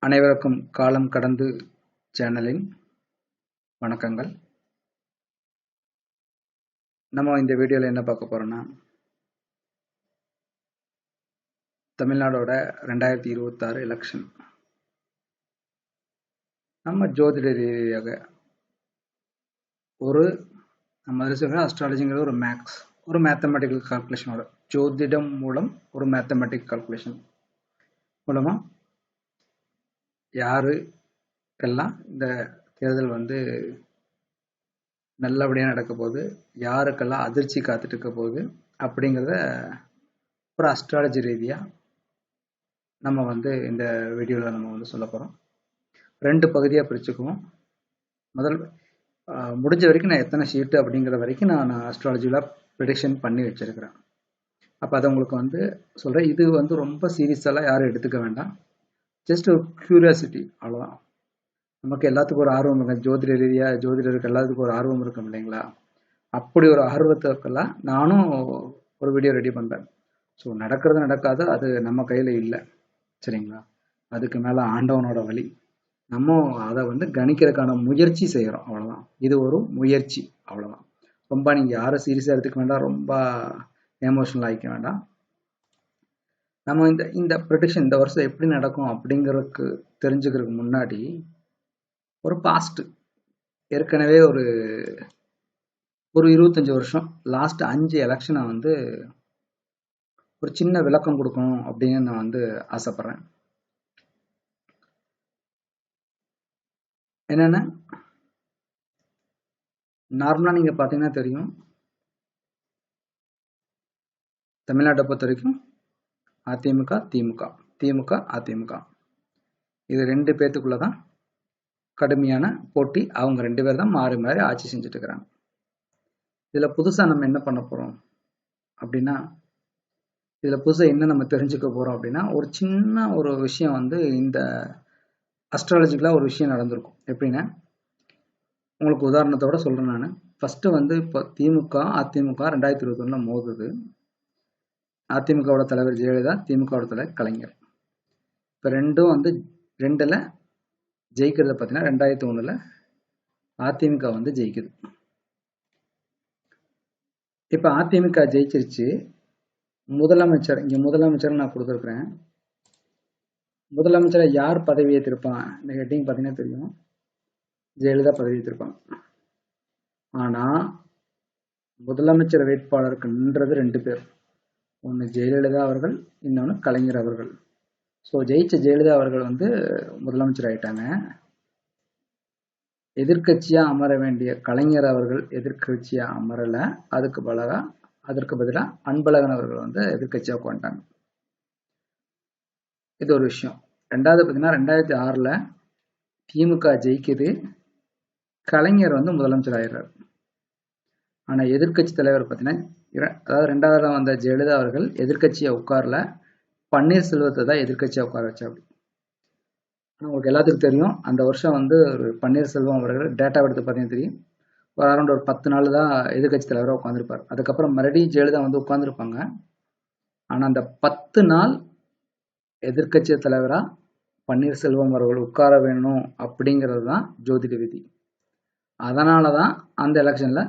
அனைவருக்கும் காலம் கடந்து சேனலின் வணக்கங்கள். நம்ம இந்த வீடியோவில் என்ன பார்க்க போறோம்னா, தமிழ்நாடோட 2026 எலெக்ஷன். நம்ம ஜோதிட ரீதியாக அஸ்ட்ராலஜிங்கிற ஒரு மேத்தமெட்டிக்கல் கால்குலேஷனோட, ஜோதிடம் மூலம் ஒரு மேத்தமெட்டிக் கால்குலேஷன் மூலமா யாருக்கெல்லாம் இந்த தேர்தல் நல்லபடியாக நடக்க போகுது, யாருக்கெல்லாம் அதிர்ச்சி காத்துட்டு இருக்க போகுது அப்படிங்கிறத ஒரு அஸ்ட்ராலஜி ரீதியாக நம்ம இந்த வீடியோவில் நம்ம சொல்ல போகிறோம். 2 பகுதியாக பிரிச்சுக்குவோம். முதல் முடிஞ்ச வரைக்கும் நான் எத்தனை ஷீட்டு அப்படிங்கிற வரைக்கும் நான் அஸ்ட்ராலஜியில் ப்ரெடிக்ஷன் பண்ணி வச்சுருக்கிறேன். அப்போ அதை உங்களுக்கு சொல்கிறேன். இது ரொம்ப சீரியஸெல்லாம் யாரும் எடுத்துக்க வேண்டாம். ஜஸ்ட் ஒரு க்யூரியாசிட்டி, அவ்வளோதான். நமக்கு எல்லாத்துக்கும் ஒரு ஆர்வம் இருக்கும், ஜோதிட ரீதியாக ஜோதிடருக்கு எல்லாத்துக்கும் ஒரு ஆர்வம் இருக்கும் இல்லைங்களா? அப்படி ஒரு ஆர்வத்துக்கெல்லாம் நானும் ஒரு வீடியோ ரெடி பண்ணுறேன். ஸோ நடக்கிறது நடக்காது, அது நம்ம கையில் இல்லை, சரிங்களா? அதுக்கு மேலே ஆண்டவனோட வழி. நம்ம அதை கணிக்கிறதுக்கான முயற்சி செய்கிறோம், அவ்வளோதான். இது ஒரு முயற்சி, அவ்வளோதான். ரொம்ப நீங்கள் யாரும் சீரியஸாக எடுத்துக்க வேண்டாம், ரொம்ப எமோஷனல் ஆகிக்க வேண்டாம். நம்ம இந்த ப்ரெடிக்ஷன் இந்த வருஷம் எப்படி நடக்கும் அப்படிங்கிறதுக்கு தெரிஞ்சுக்கிறதுக்கு முன்னாடி ஒரு பாஸ்ட், ஏற்கனவே ஒரு 25 வருஷம், லாஸ்ட் 5 எலெக்ஷனை ஒரு சின்ன விளக்கம் கொடுக்கணும் அப்படின்னு நான் ஆசைப்படுறேன். என்னென்ன நார்மலாக நீங்கள் பார்த்தீங்கன்னா தெரியும், தமிழ்நாட்டை பொறுத்த வரைக்கும் அதிமுக திமுக, திமுக அதிமுக, இது 2 பேர்த்துக்குள்ள தான் கடுமையான போட்டி. அவங்க 2 பேர் தான் மாறி மாறி ஆட்சி செஞ்சுட்டு இருக்கிறாங்க. இதில் புதுசாக நம்ம என்ன பண்ண போகிறோம் அப்படின்னா, இதில் புதுசாக என்ன நம்ம தெரிஞ்சுக்க போகிறோம் அப்படின்னா, ஒரு சின்ன ஒரு விஷயம் இந்த அஸ்ட்ராலஜிக்கலாக ஒரு விஷயம் நடந்திருக்கும். எப்படின்னா, உங்களுக்கு உதாரணத்தோட சொல்கிறேன் நான். ஃபஸ்ட்டு இப்போ திமுக அதிமுக 2021 மோதுது. அதிமுகவோட தலைவர் ஜெயலலிதா, திமுகவோட தலைவர் கலைஞர். இப்போ ரெண்டும் 2ல் ஜெயிக்கிறத பார்த்தீங்கன்னா 2001 அதிமுக ஜெயிக்குது. இப்போ அதிமுக ஜெயிச்சிருச்சு. முதலமைச்சர், இங்கே முதலமைச்சர் நான் கொடுத்துருக்குறேன். முதலமைச்சரை யார் பதவி ஏற்றிருப்பான்? இந்த ஹெட்டிங் பார்த்தீங்கன்னா தெரியும், ஜெயலலிதா பதவி ஏற்றிருப்பாங்க. ஆனால் முதலமைச்சர் வேட்பாளருக்கு நின்றது 2 பேர். ஒன்று ஜெயலலிதா அவர்கள், இன்னொன்று கலைஞர் அவர்கள். ஸோ ஜெயிச்ச ஜெயலலிதா அவர்கள் முதலமைச்சர் ஆயிட்டாங்க. எதிர்கட்சியாக அமர வேண்டிய கலைஞர் அவர்கள் எதிர்கட்சியாக அமரலை. அதற்கு பதிலாக அன்பழகன் அவர்கள் எதிர்கட்சியாக உட்காந்துட்டாங்க. இது ஒரு விஷயம். 2வது பார்த்தீங்கன்னா 2006 திமுக ஜெயிக்குது, கலைஞர் முதலமைச்சர் ஆயிடுறாரு. ஆனால் எதிர்கட்சி தலைவர் பார்த்தீங்கன்னா, அதாவது 2வது வந்த ஜெயலலிதா அவர்கள் எதிர்கட்சியை உட்காரல, பன்னீர்செல்வத்தை தான் எதிர்கட்சியாக உட்கார வச்சாப்படி. ஆனால் உங்களுக்கு எல்லாத்துக்கும் தெரியும், அந்த வருஷம் ஒரு பன்னீர்செல்வம் அவர்கள் டேட்டா எடுத்து பார்த்தீங்கன்னா தெரியும், ஒரு அரௌண்ட் ஒரு 10 நாள் தான் எதிர்கட்சி தலைவராக உட்காந்துருப்பார். அதுக்கப்புறம் மறுபடியும் ஜெயலலிதா உட்காந்துருப்பாங்க. ஆனால் அந்த 10 நாள் எதிர்கட்சி தலைவராக பன்னீர்செல்வம் அவர்கள் உட்கார வேணும் அப்படிங்கிறது தான் ஜோதிட விதி. அதனால தான் அந்த எலெக்ஷனில்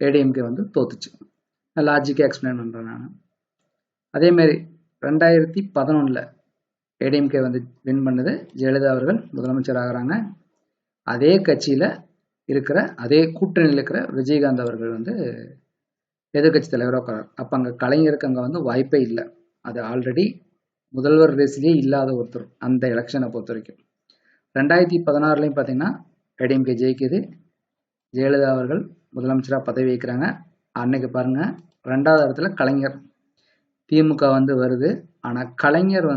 ஏடிஎம்கே தோத்துச்சு. லாஜிக்காக எக்ஸ்பிளைன் பண்ணுறேன் நான். அதேமாரி 2011 ஏடிஎம்கே வின் பண்ணுது, ஜெயலலிதா அவர்கள் முதலமைச்சர் ஆகிறாங்க. அதே கட்சியில் இருக்கிற, அதே கூட்டணியில் இருக்கிற விஜயகாந்த் அவர்கள் எதிர்கட்சி தலைவராக உட்காரார். அப்போ அங்கே கலைஞருக்கு அங்கே வாய்ப்பே இல்லை. அது ஆல்ரெடி முதல்வர் ரேஸ்லேயே இல்லாத ஒருத்தர் அந்த எலெக்ஷனை பொறுத்த வரைக்கும். 2016 பார்த்தீங்கன்னா ஏடிஎம்கே ஜெயிக்குது, ஜெயலலிதா அவர்கள் முதலமைச்சராக பதவி வைக்கிறாங்க. அன்னைக்கு பாருங்க, 2வது இடத்துல கலைஞர். திமுக வருது, ஆனால் கலைஞர்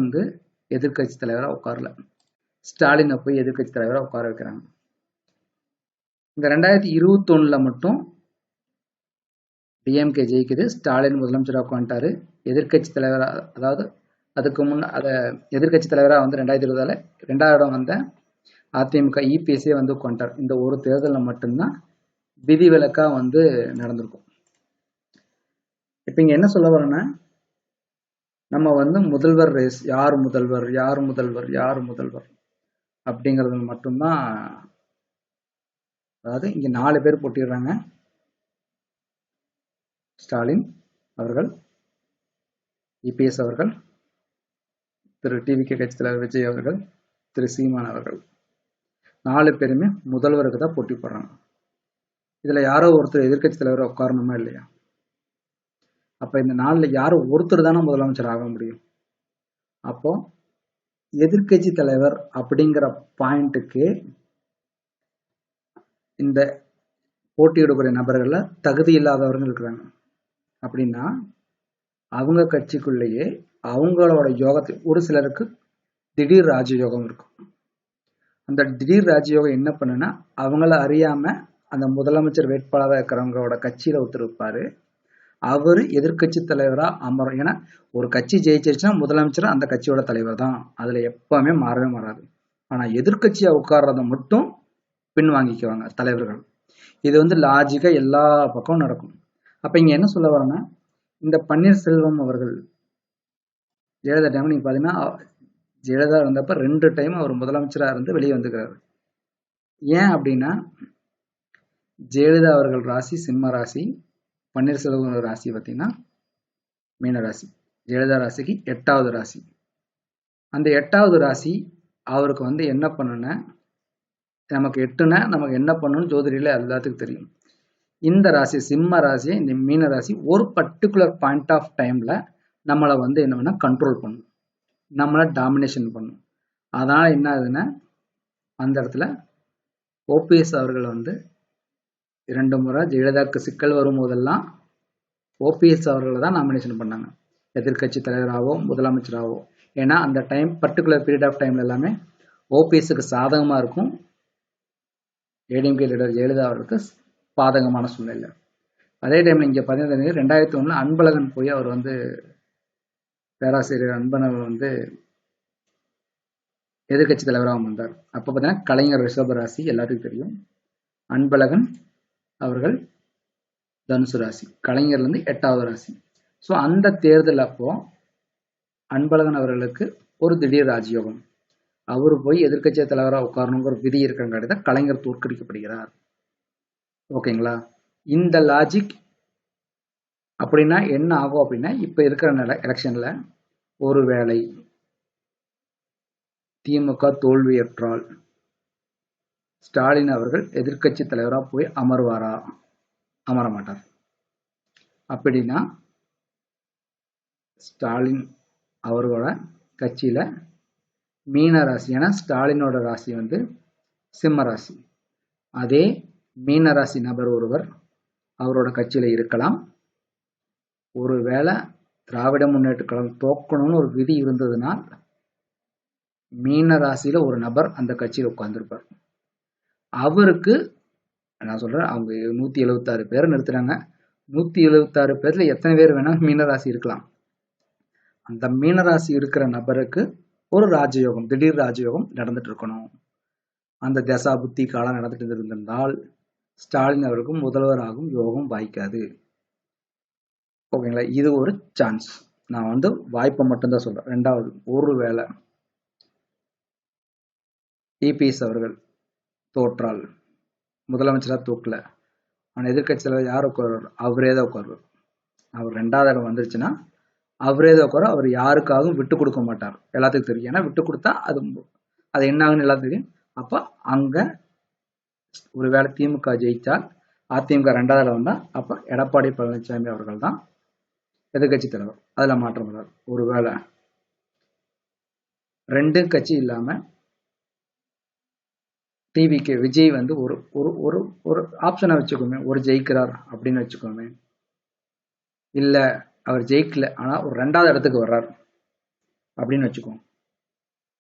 எதிர்கட்சி தலைவராக உட்காரல. ஸ்டாலினை போய் எதிர்கட்சி தலைவராக உட்கார வைக்கிறாங்க. இந்த 2021 மட்டும் டிஎம்கே ஜெயிக்குது, ஸ்டாலின் முதலமைச்சராக உட்காந்துட்டாரு. எதிர்கட்சி தலைவராக, அதாவது அதுக்கு அதை எதிர்கட்சி தலைவராக 2020 2வது இடம் வந்த அதிமுக இபிஎஸ்ஏ உட்காந்துட்டார். இந்த ஒரு தேர்தலில் மட்டும்தான் விதிவிலக்காக நடந்திருக்கும். இப்போ இங்கே என்ன சொல்ல வரேன்னா, நம்ம வந்து முதல்வர் ரேஸ், யார் முதல்வர் யார் முதல்வர் யார் முதல்வர் அப்படிங்கிறது மட்டும்தான். அதாவது இங்க 4 பேர் போட்டிடுறாங்க. ஸ்டாலின் அவர்கள், இபிஎஸ் அவர்கள், திரு டிவிகே கட்சி தலைவர் விஜய் அவர்கள், திரு சீமான் அவர்கள் 4 பேருமே முதல்வருக்கு தான் போட்டி போடுறாங்க. இதுல யாரோ ஒருத்தர் எதிர்கட்சி தலைவரை உட்காரணுமா இல்லையா? அப்ப இந்த 4ல யாரோ ஒருத்தர் தானே முதலமைச்சர் ஆக முடியும். அப்போ எதிர்கட்சி தலைவர் அப்படிங்கிற பாயிண்ட்டுக்கு இந்த போட்டியிடக்கூடிய நபர்கள்ல தகுதி இல்லாதவர்கள் இருக்கிறாங்க. அப்படின்னா அவங்க கட்சிக்குள்ளேயே அவங்களோட யோகத்தை, ஒரு சிலருக்கு திடீர் ராஜயோகம் இருக்கும். அந்த திடீர் ராஜயோகம் என்ன பண்ணுன்னா, அவங்கள அறியாம அந்த முதலமைச்சர் வேட்பாளராக இருக்கிறவங்களோட கட்சியில ஒருத்தர் இருப்பாரு. அவரு எதிர்கட்சி தலைவரா அமரும். ஏன்னா ஒரு கட்சி ஜெயிச்சிருச்சுன்னா முதலமைச்சர் அந்த கட்சியோட தலைவர் தான், அதுல எப்பவுமே மாறவே மாறாது. ஆனா எதிர்கட்சியா உட்கார்றத மட்டும் பின் வாங்கிக்குவாங்க தலைவர்கள். இது வந்து லாஜிக்கா எல்லா பக்கமும் நடக்கும். அப்ப இங்க என்ன சொல்ல வரேன்னா, இந்த பன்னீர்செல்வம் அவர்கள் ஜெயலலிதா டைம் நீங்க பாத்தீங்கன்னா, ஜெயலலிதா இருந்தப்ப 2 டைம் அவர் முதலமைச்சரா இருந்து வெளியே வந்துக்கிறாரு. ஏன் அப்படின்னா, ஜெயலலிதா அவர்கள் ராசி சிம்ம ராசி, பன்னீர்செல்வம் ராசி பார்த்தீங்கன்னா மீன ராசி. ஜெயலலிதா ராசிக்கு 8வது ராசி. அந்த 8வது ராசி அவருக்கு வந்து என்ன பண்ணுன்னா, நமக்கு 8னா நமக்கு என்ன பண்ணணும்னு ஜோதிடத்துல எல்லாத்துக்கும் தெரியும். இந்த ராசி சிம்ம ராசி, இந்த மீன ராசி ஒரு பர்டிகுலர் பாயிண்ட் ஆஃப் டைம்ல நம்மளை வந்து என்ன பண்ணா கண்ட்ரோல் பண்ணும், நம்மளை டாமினேஷன் பண்ணும். அதனால என்ன ஆகுதுன்னா, அந்த இடத்துல ஓபிஎஸ் அவர்கள் வந்து 2 முறை ஜெயலலிதாவுக்கு சிக்கல் வரும்போதெல்லாம் ஓபிஎஸ் அவர்களை தான் நாமினேஷன் பண்ணாங்க, எதிர்கட்சி தலைவராகவோ முதலமைச்சராகவோ. ஏன்னா அந்த டைம் பர்டிகுலர் பீரியட் ஆஃப் டைம்ல எல்லாமே ஓபிஎஸ்க்கு சாதகமா இருக்கும், ஏடிஎம்கே லீடர் ஜெயலலிதா அவருக்கு பாதகமான சூழ்நிலை. அதே டைம்ல இங்க 2001 அன்பழகன் போய் அவர் வந்து பேராசிரியர் அன்பழகன் வந்து எதிர்கட்சி தலைவராக வந்தார். அப்ப பார்த்தீங்கன்னா கலைஞர் ரிஷப ராசி எல்லாத்துக்கும் தெரியும், அன்பழகன் அவர்கள் தனுசு ராசி, கலைஞர்ல இருந்து 8வது ராசி. ஸோ அந்த தேர்தல் அப்போ அன்பழகன் அவர்களுக்கு ஒரு திடீர் ராஜயோகம், அவரு போய் எதிர்கட்சி தலைவராக உட்காரணுங்கிற விதி இருக்கிறங்காட்டி தான் கலைஞர் தோற்கடிக்கப்படுகிறார். ஓகேங்களா? இந்த லாஜிக் அப்படின்னா என்ன ஆகும் அப்படின்னா, இப்ப இருக்கிற எலெக்ஷன்ல ஒருவேளை திமுக தோல்வியற்றால் ஸ்டாலின் அவர்கள் எதிர்கட்சி தலைவராக போய் அமர்வாரா? அமர மாட்டார். அப்படின்னா ஸ்டாலின் அவரோட கட்சியில மீன ராசி, ஏன்னா ஸ்டாலினோட ராசி வந்து சிம்ம ராசி, அதே மீன ராசி நபர் ஒருவர் அவரோட கட்சியில இருக்கலாம். ஒருவேளை திராவிட முன்னேற்ற கழகம் தோக்கணும்னு ஒரு விதி இருந்ததுன்னா மீன ராசியில ஒரு நபர் அந்த கட்சியில உட்கார்ந்துருப்பார். அவருக்கு நான் சொல்றேன், அவங்க 176 பேரை நிறுத்துறாங்க. 176 பேர்ல எத்தனை பேர் வேணா மீனராசி இருக்கலாம். அந்த மீனராசி இருக்கிற நபருக்கு ஒரு ராஜயோகம், திடீர் ராஜயோகம் நடந்துட்டு இருக்கணும். அந்த தசா புத்தி காலம் நடந்துட்டு இருந்திருந்தால் ஸ்டாலின் அவருக்கும் முதல்வராகும் யோகம் வாய்க்காது. ஓகேங்களா? இது ஒரு சான்ஸ். நான் வந்து வாய்ப்பை மட்டும்தான் சொல்றேன். 2வது, ஒருவேளை இபிஎஸ் அவர்கள் தோற்றால், முதலமைச்சரா தூக்கல, அவன் எதிர்கட்சி தலைவர் யார் உட்கார்வார்? அவரே தான் உட்கார்வார். அவர் 2வது இடம் வந்துருச்சுன்னா அவரே தான் உட்கார. அவர் யாருக்காகவும் விட்டு கொடுக்க மாட்டார், எல்லாத்துக்கும் தெரியும். ஏன்னா விட்டு கொடுத்தா அது என்ன ஆகுன்னு எல்லாத்துக்கும் தெரியும். அப்ப அங்க ஒருவேளை திமுக ஜெயிச்சால், அதிமுக 2வது இடம் வந்தா, அப்ப எடப்பாடி பழனிசாமி அவர்கள் தான் எதிர்கட்சி தலைவர். அதுல மாற்றம் வராது. ஒருவேளை 2 கட்சி இல்லாம டிவிக்கு விஜய் வந்து ஒரு ஒரு ஒரு ஒரு ஆப்ஷனை வச்சுக்கோமே, ஒரு ஜெயிக்கிறார் அப்படின்னு வச்சுக்கோமே, இல்ல அவர் ஜெயிக்கல ஆனா ஒரு 2வது இடத்துக்கு வர்றார் அப்படின்னு வச்சுக்கோங்க.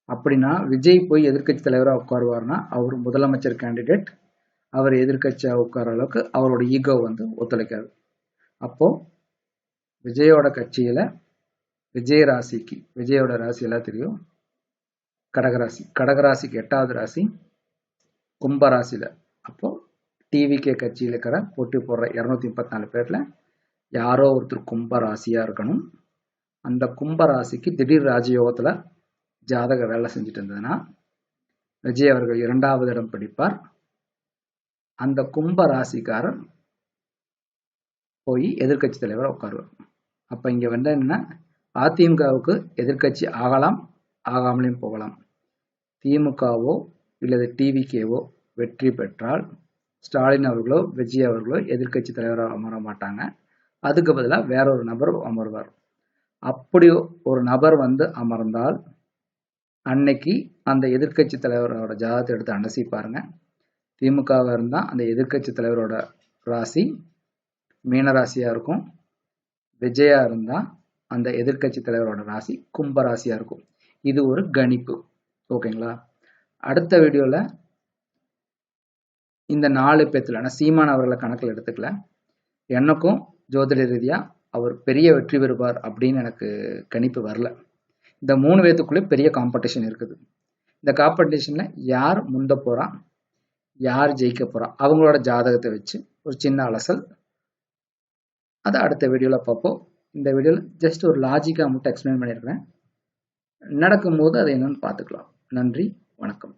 அப்படின்னா விஜய் போய் எதிர்கட்சி தலைவரா உட்காருவார்னா அவர் முதலமைச்சர் கேண்டிடேட், அவர் எதிர்கட்சியா உட்கார அளவுக்கு அவரோட ஈகோ வந்து ஒத்துழைக்காது. அப்போ விஜயோட கட்சியில விஜய் ராசிக்கு, விஜயோட ராசி எல்லாம் தெரியும், கடகராசி. கடகராசிக்கு 8வது ராசி கும்பராசியில. அப்போ டிவிகே கட்சியில் இருக்கிற போட்டி போடுற 234 பேர்ல யாரோ ஒருத்தர் கும்ப ராசியா இருக்கணும். அந்த கும்ப ராசிக்கு திடீர் ராஜயோகத்துல ஜாதக வேலை செஞ்சுட்டு இருந்ததுன்னா விஜய் அவர்கள் 2வது இடம் பிடிப்பார். அந்த கும்ப ராசிக்காரர் போய் எதிர்கட்சி தலைவரை உட்காருவார். அப்ப இங்க வந்து என்ன, அதிமுகவுக்கு எதிர்கட்சி ஆகலாம், ஆகாமலையும் போகலாம். திமுகவோ இல்லது டிவிகேவோ வெற்றி பெற்றால் ஸ்டாலின் அவர்களோ விஜய் அவர்களோ எதிர்கட்சி தலைவராக அமர மாட்டாங்க. அதுக்கு பதிலாக வேற ஒரு நபர் அமர்வார். அப்படி ஒரு நபர் வந்து அமர்ந்தால் அன்னைக்கு அந்த எதிர்கட்சி தலைவரோட ஜாதகத்தை எடுத்து அலசி பாருங்க. திமுகவாக இருந்தால் அந்த எதிர்கட்சி தலைவரோட ராசி மீன ராசியா இருக்கும். விஜயா இருந்தால் அந்த எதிர்கட்சி தலைவரோட ராசி கும்ப ராசியா இருக்கும். இது ஒரு கணிப்பு. ஓகேங்களா? அடுத்த வீடியோல இந்த 4 பேத்துல சீமான் அவர்களை கணக்கில் எடுத்துக்கல, எனக்கும் ஜோதிட ரீதியா அவர் பெரிய வெற்றி பெறுவார் அப்படின்னு எனக்கு கணிப்பு வரல. இந்த 3 பேத்துக்குள்ளே பெரிய காம்படிஷன் இருக்குது. இந்த காம்படிஷன்ல யார் முந்த போறா, யார் ஜெயிக்க போறா, அவங்களோட ஜாதகத்தை வச்சு ஒரு சின்ன அலசல், அதை அடுத்த வீடியோல பார்ப்போம். இந்த வீடியோல ஜஸ்ட் ஒரு லாஜிக்கா மட்டும் எக்ஸ்பிளைன் பண்ணியிருக்கிறேன். நடக்கும்போது அதை என்னன்னு பார்த்துக்கலாம். நன்றி, வணக்கம்.